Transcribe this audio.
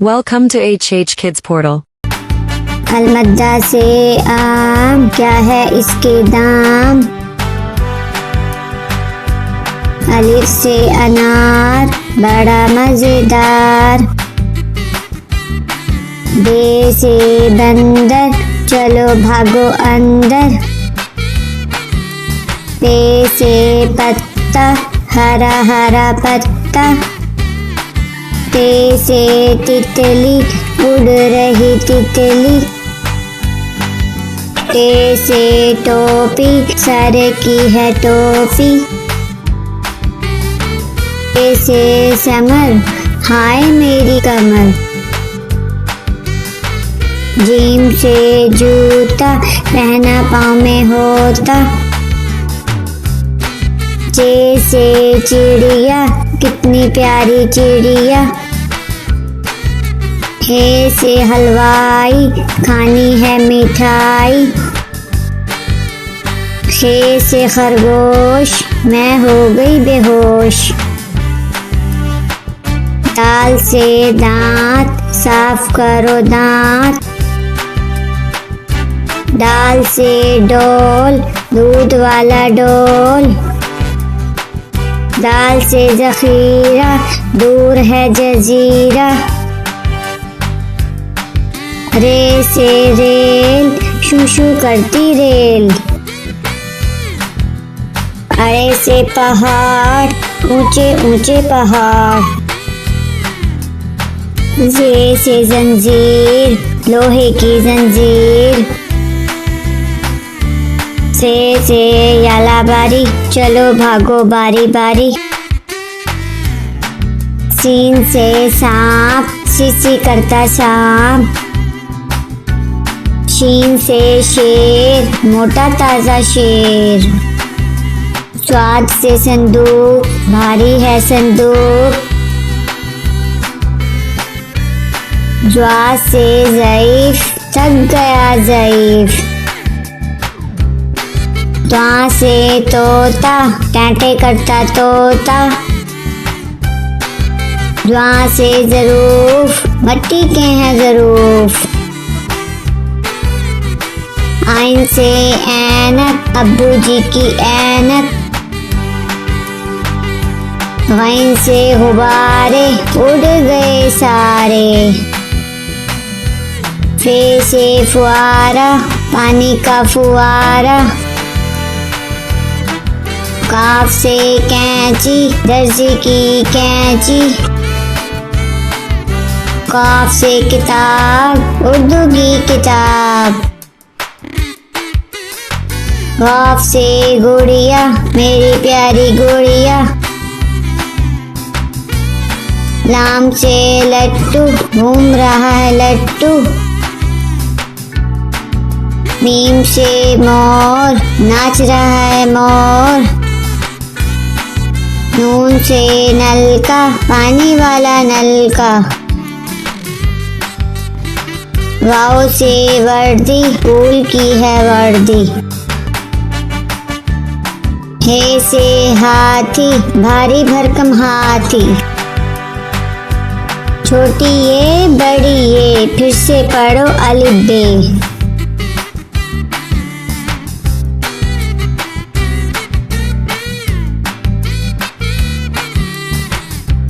Welcome to HH Kids Portal. अलमद्दा से आम, क्या है इसके दाम। अलिफ से अनार, बड़ा मजेदार। बे से बंदर, चलो भागो अंदर। पे से पत्ता, हरा हरा पत्ता। ते से तितली, उड़ रही तितली। टे से टोपी, सर की है टोपी। टे से समर, हाय मेरी कमर। जीम से जूता, पहना पाँव में होता। चे से चिड़िया, कितनी प्यारी चिड़िया। हे से हलवाई, खानी है मिठाई। खे से खरगोश, मैं हो गई बेहोश। दाल से दांत, साफ करो दांत। दाल से डोल, दूध वाला डोल। दाल से जखीरा, दूर है जजीरा। रे से रेल, शू शू करती रेल। अरे से पहाड़, ऊंचे ऊंचे पहाड़। जे से जंजीर, लोहे की जंजीर। से याला बारी, चलो भागो बारी बारी। सीन से सांप, सी करता सांप। शीन से शेर, मोटा ताजा शेर। स्वाद से संदूक, भारी है संदूक। ज्वा से ज़ईफ, थक गया ज़ईफ। त्वा से तोता, टैंटे करता तोता। ज्वा से ज़रूफ, मट्टी के हैं ज़रूफ। आइन से ऐनक, अब्बू जी की ऐनक। गैन से गुब्बारे, उड़ गए सारे। फे से फुआरा, पानी का फुआरा। काफ से कैंची, दर्जी की कैंची। काफ से किताब, उर्दू की किताब। गाफ से गुड़िया, मेरी प्यारी गुड़िया। लाम से लट्टू, घूम रहा है लट्टू। मीम से मोर, नाच रहा है मोर। नून से नलका, पानी वाला नलका। वाव से वर्दी, फूल की है वर्दी। हे से हाथी, भारी भरकम हाथी। छोटी ये बड़ी ये, फिर से पढ़ो अलिफ बे।